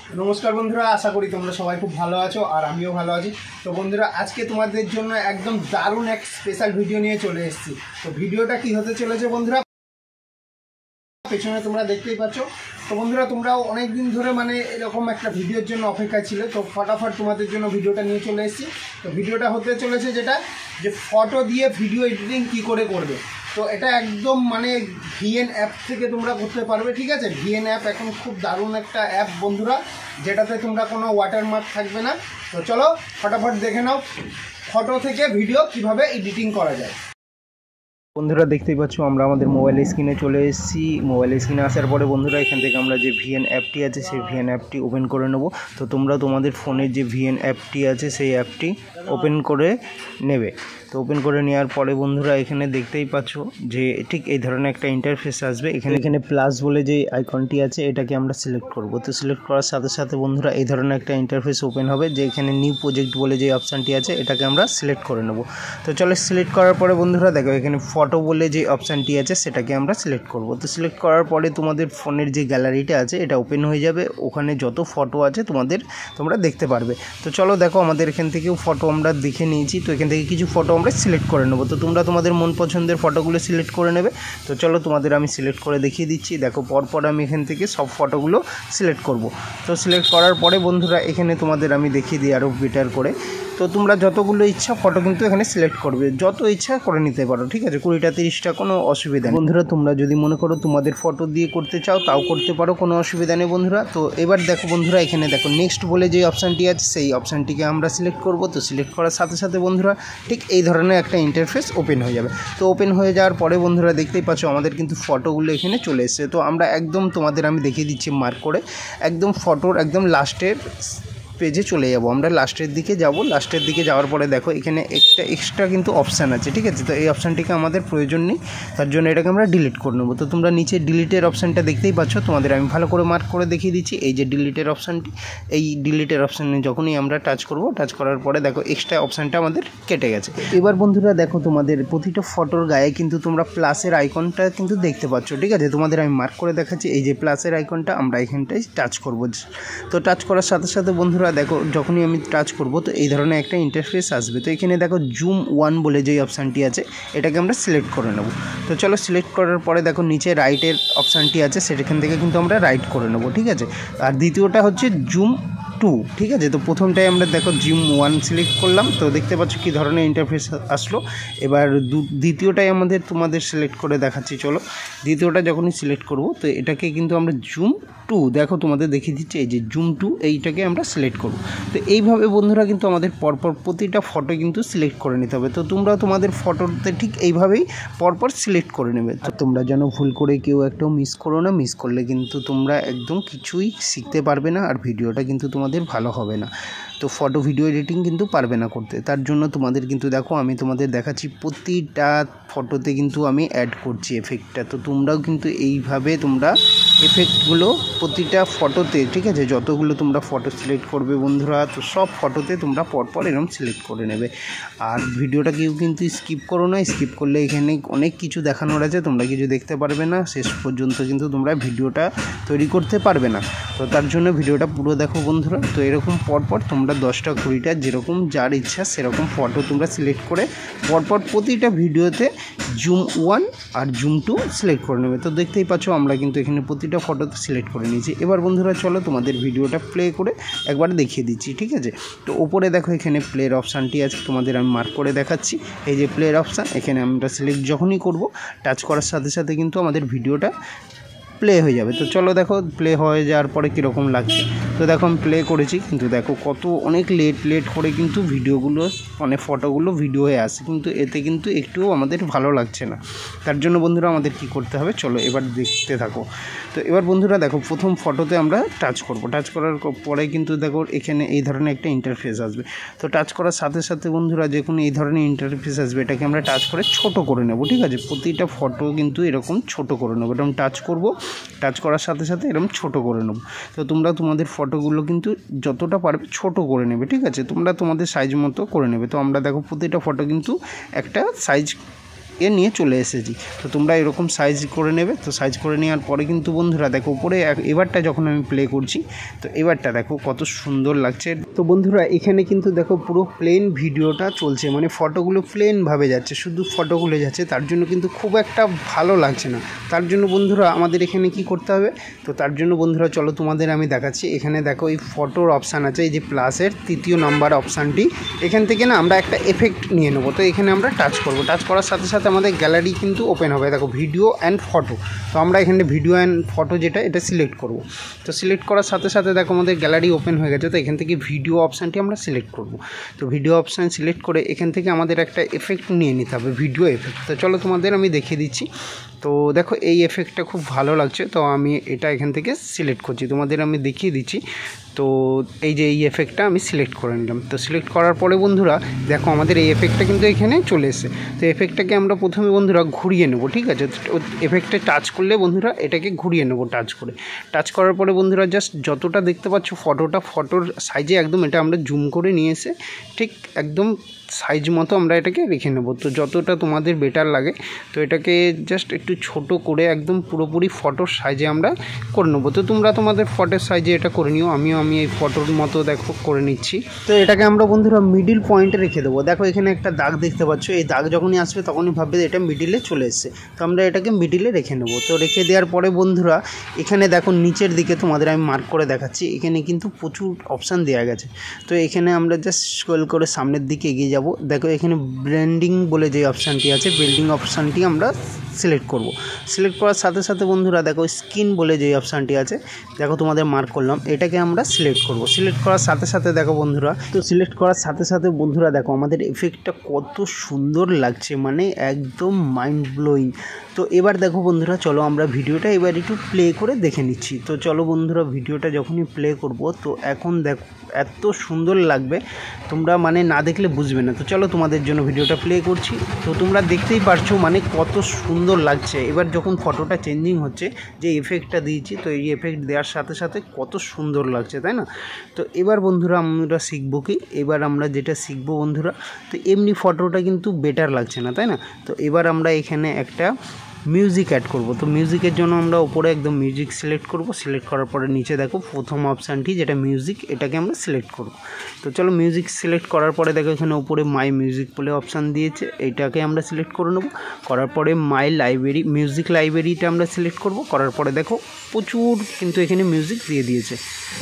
নমস্কার বন্ধুরা, আশা করি তোমরা সবাই খুব ভালো আছো আর আমিও ভালো আছি। তো বন্ধুরা, আজকে তোমাদের জন্য একদম দারুণ এক স্পেশাল ভিডিও নিয়ে চলে এসেছি। তো ভিডিওটা কি হতে চলেছে বন্ধুরা, পেছনে তোমরা দেখতেই পাচ্ছ। তো বন্ধুরা, তোমরাও অনেক দিন ধরে এরকম একটা ভিডিওর জন্য অপেক্ষায় ছিল। তো ফটাফট তোমাদের জন্য ভিডিওটা নিয়ে চলে এসেছি। তো ভিডিওটা হতে চলেছে যেটা যে ফটো দিয়ে ভিডিও এডিটিং কি করে করবে। তো এটা একদম ভিএন অ্যাপ থেকে তোমরা করতে পারবে, ঠিক আছে। ভিএন অ্যাপ এখন খুব দারুণ একটা অ্যাপ বন্ধুরা, যেটাতে তোমরা কোনো ওয়াটারমার্ক থাকবে না। তো চলো ফটাফট দেখে নাও ফটো থেকে ভিডিও কিভাবে এডিটিং করা যায়। বন্ধুরা, দেখতেই পাচ্ছ আমরা আমাদের মোবাইল স্ক্রিনে চলে এসেছি। মোবাইল স্ক্রিনে আসার পরে বন্ধুরা, এখান থেকে আমরা যে ভিএন অ্যাপটি আছে সেই ভিএন অ্যাপটি ওপেন করে নেব। তো তোমরা তোমাদের ফোনের যে ভিএন অ্যাপটি আছে সেই অ্যাপটি ওপেন করে নেবে। তো ওপেন করে নেওয়ার পরে বন্ধুরা, এখানে দেখতেই পাচ্ছ যে ঠিক এই ধরনের একটা ইন্টারফেস আসবে। এখানে প্লাস বলে যে আইকনটি আছে এটাকে আমরা সিলেক্ট করব। তো সিলেক্ট করার সাথে সাথে বন্ধুরা এই ধরনের একটা ইন্টারফেস ওপেন হবে, যে এখানে নিউ প্রজেক্ট বলে যে অপশানটি আছে এটাকে আমরা সিলেক্ট করে নেব। তো চলো সিলেক্ট করার পরে বন্ধুরা দেখো, এখানে ফটো বলে যে অপশানটি আছে সেটাকে আমরা সিলেক্ট করব। তো সিলেক্ট করার পরে তোমাদের ফোনের যে গ্যালারিটা আছে এটা ওপেন হয়ে যাবে। ওখানে যত ফটো আছে তোমরা দেখতে পারবে। তো চলো দেখো, আমাদের এখান থেকেও ফটো আমরা দেখে নিয়েছি। তো এখান থেকে কিছু ফটো আমরা সিলেক্ট করে নেব। তো তোমরা তোমাদের মন পছন্দের ফটোগুলো সিলেক্ট করে নেবে। তো চলো তোমাদের আমি সিলেক্ট করে দেখিয়ে দিচ্ছি। দেখো, পরপর আমি এখান থেকে সব ফটোগুলো সিলেক্ট করব। তো সিলেক্ট করার পরে বন্ধুরা, এখানে তোমাদের আমি দেখিয়ে দিই আরও বেটার করে। তো তোমরা যতগুলো ইচ্ছা ফটো কিন্তু এখানে সিলেক্ট করবে, যত ইচ্ছা করে নিতে পারো, ঠিক আছে। 20টা 30টা কোনো অসুবিধা নেই বন্ধুরা। তোমরা যদি মনে করো তোমাদের ফটো দিয়ে করতে চাও তাও করতে পারো, কোনো অসুবিধা নেই বন্ধুরা। তো এবার দেখো বন্ধুরা, এখানে দেখো নেক্সট বলে যে অপশানটি আছে সেই অপশানটিকে আমরা সিলেক্ট করব। তো সিলেক্ট করার সাথে সাথে বন্ধুরা ঠিক এই ধরনের একটা ইন্টারফেস ওপেন হয়ে যাবে। তো ওপেন হয়ে যাওয়ার পরে বন্ধুরা দেখতেই পাচ্ছ আমাদের কিন্তু ফটোগুলো এখানে চলে এসেছে। তো আমরা একদম তোমাদের আমি দেখিয়ে দিচ্ছি মার্ক করে, একদম ফটোর একদম লাস্টের পেজে চলে যাব। আমরা লাস্টের দিকে যাব। লাস্টের দিকে যাওয়ার পরে দেখো এখানে একটা এক্সট্রা কিন্তু অপশান আছে, ঠিক আছে। তো এই অপশানটিকে আমাদের প্রয়োজন নেই, তার জন্য এটাকে আমরা ডিলিট করে নেব। তো তোমরা নিচে ডিলিটের অপশানটা দেখতেই পাচ্ছ, তোমাদের আমি ভালো করে মার্ক করে দেখিয়ে দিচ্ছি। এই যে ডিলিটের অপশানটি, এই ডিলিটের অপশানে যখনই আমরা টাচ করব, টাচ করার পরে দেখো এক্সট্রা অপশানটা আমাদের কেটে গেছে। এবার বন্ধুরা দেখো, তোমাদের প্রতিটা ফটোর গায়ে কিন্তু তোমরা প্লাসের আইকনটা কিন্তু দেখতে পাচ্ছ, ঠিক আছে। তোমাদের আমি মার্ক করে দেখাচ্ছি। এই যে প্লাসের আইকনটা আমরা এখানটায় টাচ করব। তো টাচ করার সাথে সাথে বন্ধুরা দেখো, যখনই আমি টাচ করব তো এই ধরনের একটা ইন্টারফেস আসবে। তো এখানে দেখো জুম 1 বলে যে অপশানটি আছে এটাকে আমরা সিলেক্ট করে নেব। তো চলো সিলেক্ট করার পরে দেখো নিচে রাইটের অপশানটি আছে, সেখান থেকে কিন্তু আমরা রাইট করে নেব, ঠিক আছে। আর দ্বিতীয়টা হচ্ছে জুম 2, ঠিক আছে। তো প্রথমটাই আমরা দেখো জুম 1 সিলেক্ট করলাম। তো দেখতে পাচ্ছ কী ধরনের ইন্টারফেস আসলো। এবার দ্বিতীয়টাই তোমাদের সিলেক্ট করে দেখাচ্ছি। চলো দ্বিতীয়টা যখনই সিলেক্ট করব তো এটাকে কিন্তু আমরা জুম 2, দেখো তোমাদের দেখিয়ে দিচ্ছি, এই যে জুম 2 এইটাকে আমরা সিলেক্ট করব। তো এইভাবে বন্ধুরা কিন্তু আমাদের পরপর প্রতিটা ফটো কিন্তু সিলেক্ট করে নিতে হবে। তো তোমরা তোমাদের ফটোতে ঠিক এইভাবেই পরপর সিলেক্ট করে নেবে। তো তোমরা যেন ভুল করে কেউ একটাও মিস করো না। মিস করলে কিন্তু তোমরা একদম কিছুই শিখতে পারবে না, আর ভিডিওটা কিন্তু তোমাদের ভালো হবে না। তো ফটো ভিডিও এডিটিং কিন্তু পারবে না করতে। তার জন্য তোমাদের কিন্তু দেখো, আমি তোমাদের দেখাচ্ছি প্রতিটা ফটোতে কিন্তু আমি অ্যাড করছি এফেক্টটা। তো তোমরাও কিন্তু এইভাবে তোমরা এফেক্টগুলো প্রতিটা ফটোতে, ঠিক আছে, যতগুলো তোমরা ফটো সিলেক্ট করবে বন্ধুরা, তো সব ফটোতে তোমরা পরপর এরকম সিলেক্ট করে নেবে। আর ভিডিওটা কেউ কিন্তু স্কিপ করো না। স্কিপ করলে এখানে অনেক কিছু দেখানোর আছে, তোমরা কিছু দেখতে পারবে না। শেষ পর্যন্ত কিন্তু তোমরা ভিডিওটা তৈরি করতে পারবে না। তো তার জন্য ভিডিওটা পুরো দেখো বন্ধুরা। তো এরকম পরপর তোমরা 10টা 20টা যেরকম যার ইচ্ছা সেরকম ফটো তোমরা সিলেক্ট করে পরপর প্রতিটা ভিডিওতে জুম 1 আর জুম 2 সিলেক্ট করে নেবে। তো দেখতেই পাচ্ছ আমরা কিন্তু এখানে প্রতিটা ফটোতে সিলেক্ট করে নিয়েছি। এবার বন্ধুরা চলো তোমাদের ভিডিওটা প্লে করে একবার দেখিয়ে দিচ্ছি, ঠিক আছে। তো ওপরে দেখো এখানে প্লের অপশানটি আছে, তোমাদের আমি মার্ক করে দেখাচ্ছি। এই যে প্লের অপশান, এখানে আমরা সিলেক্ট যখনই করব টাচ করার সাথে সাথে কিন্তু আমাদের ভিডিওটা প্লে হয়ে যাবে। তো চলো দেখো প্লে হয়ে যাওয়ার পরে কীরকম লাগছে। তো দেখো আমি প্লে করেছি, কিন্তু দেখো কত অনেক লেট করে কিন্তু ভিডিওগুলো ফটোগুলো ভিডিও হয়ে আসে, কিন্তু এতে কিন্তু একটুও আমাদের ভালো লাগছে না। তার জন্য বন্ধুরা আমাদের কি করতে হবে, চলো এবার দেখতে থাকো। তো এবার বন্ধুরা দেখো, প্রথম ফটোতে আমরা টাচ করব। টাচ করার পরে কিন্তু দেখো এখানে এই ধরনের একটা ইন্টারফেস আসবে। তো টাচ করার সাথে সাথে বন্ধুরা যখন এই ধরনের ইন্টারফেস আসবে এটাকে আমরা টাচ করে ছোট করে নেব, ঠিক আছে। প্রতিটা ফটো কিন্তু এরকম ছোট করে নেব। এরকম টাচ করব, টাচ করার সাথে সাথে এরকম ছোট করে নেব। তো তোমরা তোমাদের ফটোগুলো কিন্তু যতটা পারবে ছোট করে নেবে, ঠিক আছে। তোমরা তোমাদের সাইজ মতো করে নেবে। তো আমরা দেখো প্রতিটা ফটো কিন্তু একটা সাইজ এ নিয়ে চলে এসেছি। তো তোমরা এরকম সাইজ করে নেবে। তো সাইজ করে নেওয়ার পরে কিন্তু বন্ধুরা দেখো উপরে এবারটা যখন আমি প্লে করছি তো এবারটা দেখো কত সুন্দর লাগছে। তো বন্ধুরা এখানে কিন্তু দেখো পুরো প্লেন ভিডিওটা চলছে, মানে ফটোগুলো প্লেনভাবে যাচ্ছে, শুধু ফটোগুলো যাচ্ছে, তার জন্য কিন্তু খুব একটা ভালো লাগছে না। তার জন্য বন্ধুরা আমাদের এখানে কি করতে হবে, তো তার জন্য বন্ধুরা চলো তোমাদের আমি দেখাচ্ছি। এখানে দেখো এই ফটোর অপশান আছে, এই যে প্লাসের 3য় নাম্বার অপশানটি, এখান থেকে না আমরা একটা এফেক্ট নিয়ে নেবো। তো এখানে আমরা টাচ করব, টাচ করার সাথে সাথে আমাদের গ্যালারি কিন্তু ওপেন হবে। দেখো ভিডিও অ্যান্ড ফটো, তো আমরা এখানে ভিডিও অ্যান্ড ফটো যেটা এটা সিলেক্ট করব। তো সিলেক্ট করার সাথে সাথে দেখো আমাদের গ্যালারি ওপেন হয়ে গেছে। তো এখান থেকে ভিডিও অপশানটি আমরা সিলেক্ট করব। তো ভিডিও অপশান সিলেক্ট করে এখান থেকে আমাদের একটা এফেক্ট নিয়ে নিতে হবে, ভিডিও এফেক্ট। তো চলো তোমাদের আমি দেখিয়ে দিচ্ছি। তো দেখো এই এফেক্টটা খুব ভালো লাগছে, তো আমি এটা এখান থেকে সিলেক্ট করছি, তোমাদের আমি দেখিয়ে দিচ্ছি। তো এই যে এই এফেক্টটা আমি সিলেক্ট করে নিলাম। তো সিলেক্ট করার পরে বন্ধুরা দেখো আমাদের এই এফেক্টটা কিন্তু এখানে চলে এসেছে। তো এফেক্টটাকে আমরা প্রথমে বন্ধুরা ঘুরিয়ে নেব, ঠিক আছে। এফেক্টে টাচ করলে বন্ধুরা এটাকে ঘুরিয়ে নেব টাচ করে। টাচ করার পরে বন্ধুরা জাস্ট যতটা দেখতে পাচ্ছ ফটোর সাইজে একদম এটা আমরা জুম করে নিয়ে এসে ঠিক একদম সাইজ মতো আমরা এটাকে রেখে নেব। তো যতটা তোমাদের বেটার লাগে তো এটাকে জাস্ট একটু ছোট করে একদম পুরোপুরি ফটোর সাইজে আমরা করে নেবো। তো তোমরা তোমাদের ফটোর সাইজে এটা করে নিও, আমি এই ফটোর মতো দেখো করে নিচ্ছি। তো এটাকে আমরা বন্ধুরা মিডিল পয়েন্টে রেখে দেবো। দেখো এখানে একটা দাগ দেখতে পাচ্ছ, এই দাগ যখনই আসবে তখনই ভাববে এটা মিডিলে চলে এসছে। তো আমরা এটাকে মিডিলে রেখে নেবো। তো রেখে দেওয়ার পরে বন্ধুরা এখানে দেখো নিচের দিকে তোমাদের আমি মার্ক করে দেখাচ্ছি, এখানে কিন্তু প্রচুর অপশান দেওয়া গেছে। তো এখানে আমরা জাস্ট স্ক্রল করে সামনের দিকে এগিয়ে যাব। দেখো এখানে ব্র্যান্ডিং বলে যে অপশানটি আছে, ব্র্যান্ডিং অপশানটি আমরা সিলেক্ট করব। সিলেক্ট করার সাথে সাথে বন্ধুরা দেখো স্ক্রিন বলে যে অপশানটি আছে, দেখো তোমাদের মার্ক করলাম, এটাকে আমরা সিলেক্ট করব। সিলেক্ট করার সাথে সাথে দেখো বন্ধুরা, তো সিলেক্ট করার সাথে সাথে বন্ধুরা দেখো আমাদের এফেক্টটা কত সুন্দর লাগছে, মানে একদম মাইন্ড ব্লোয়িং। তো এবার দেখো বন্ধুরা চলো আমরা ভিডিওটা এবার একটু প্লে করে দেখে নিচ্ছি। তো চলো বন্ধুরা ভিডিওটা যখনই প্লে করব তো এখন দেখো এত সুন্দর লাগবে, তোমরা মানে না দেখলে বুঝবে না। তো চলো তোমাদের জন্য ভিডিওটা প্লে করছি। তো তোমরা দেখতেই পারছো মানে কত সুন্দর লাগছে। এবার যখন ফটোটা চেঞ্জিং হচ্ছে, যে এফেক্টটা দিয়েছি, তো এই এফেক্ট দেওয়ার সাথে সাথে কত সুন্দর লাগছে, তাই না? তো এবার বন্ধুরা আমরা শিখবো কি, এবার আমরা যেটা শিখবো বন্ধুরা, তো এমনি ফটোটা কিন্তু বেটার লাগছে না, তাই না? তো এবার আমরা এখানে একটা মিউজিক অ্যাড করব। তো মিউজিকের জন্য আমরা উপরে একদম মিউজিক সিলেক্ট করব। সিলেক্ট করার পরে নিচে দেখো প্রথম অপশানটি যেটা মিউজিক, এটাকে আমরা সিলেক্ট করব। তো চলো মিউজিক সিলেক্ট করার পরে দেখো এখানে উপরে মাই মিউজিক বলে অপশান দিয়েছে, এইটাকে আমরা সিলেক্ট করে নেব। করার পরে মাই লাইব্রেরি, মিউজিক লাইব্রেরিটা আমরা সিলেক্ট করব। করার পরে দেখো প্রচুর কিন্তু এখানে মিউজিক দিয়ে দিয়েছে।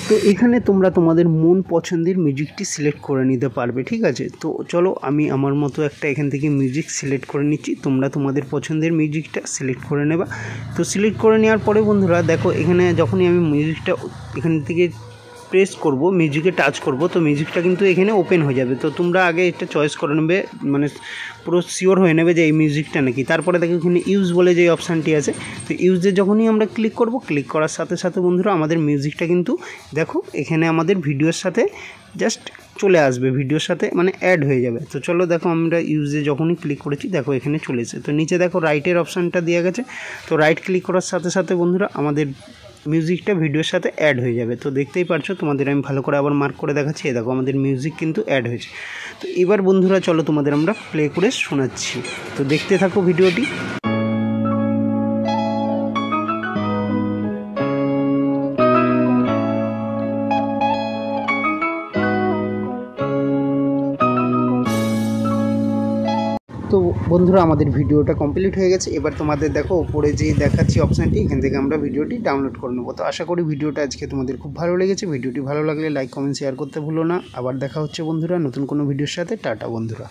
তো এখানে তোমরা তোমাদের মন পছন্দের মিউজিকটি সিলেক্ট করে নিতে পারবে, ঠিক আছে। তো চলো আমি আমার মতো একটা এখান থেকে মিউজিক সিলেক্ট করে নিচ্ছি, তোমরা তোমাদের পছন্দের মিউজিকটা সিলেক্ট করে নেবা। তো সিলেক্ট করে নেওয়ার পরে বন্ধুরা দেখো এখানে যখনই আমি মিউজিকটা এখান থেকে প্রেস করব, মিউজিকে টাচ করব, তো মিউজিকটা কিন্তু এখানে ওপেন হয়ে যাবে। তো তোমরা আগে এটা চয়েস করে নেবে, মানে পুরো শিওর হয়ে নেবে যে এই মিউজিকটা নাকি। তারপরে দেখো এখানে ইউজ বলে যে অপশানটি আছে, তো ইউজে যখনই আমরা ক্লিক করব, ক্লিক করার সাথে সাথে বন্ধুরা আমাদের মিউজিকটা কিন্তু দেখো এখানে আমাদের ভিডিওর সাথে জাস্ট চলে আসবে, ভিডিওর সাথে মানে অ্যাড হয়ে যাবে। তো চলো দেখো আমরা ইউজে যখনই ক্লিক করেছি দেখো এখানে চলে এসেছে। তো নিচে দেখো রাইটের অপশানটা দেওয়া গেছে, তো রাইট ক্লিক করার সাথে সাথে বন্ধুরা আমাদের মিউজিকটা ভিডিওর সাথে অ্যাড হয়ে যাবে। তো দেখতেই পারছো, তোমাদের আমি ভালো করে আবার মার্ক করে দেখাচ্ছি, দেখো আমাদের মিউজিক কিন্তু অ্যাড হয়েছে। তো এবার বন্ধুরা চলো তোমাদের আমরা প্লে করে শোনাচ্ছি, তো দেখতে থাকো ভিডিওটি। তো বন্ধুরা আমাদের ভিডিওটা কমপ্লিট হয়ে গেছে। এবার তোমাদের দেখো উপরে যে দেখাচ্ছি অপশানটি, এখান থেকে আমরা ভিডিওটি ডাউনলোড করে নেবো। তো আশা করি ভিডিওটা আজকে তোমাদের খুব ভালো লেগেছে। ভিডিওটি ভালো লাগলে লাইক কমেন্ট শেয়ার করতে ভুলো না। আবার দেখা হচ্ছে বন্ধুরা নতুন কোনো ভিডিওর সাথে। টাটা বন্ধুরা।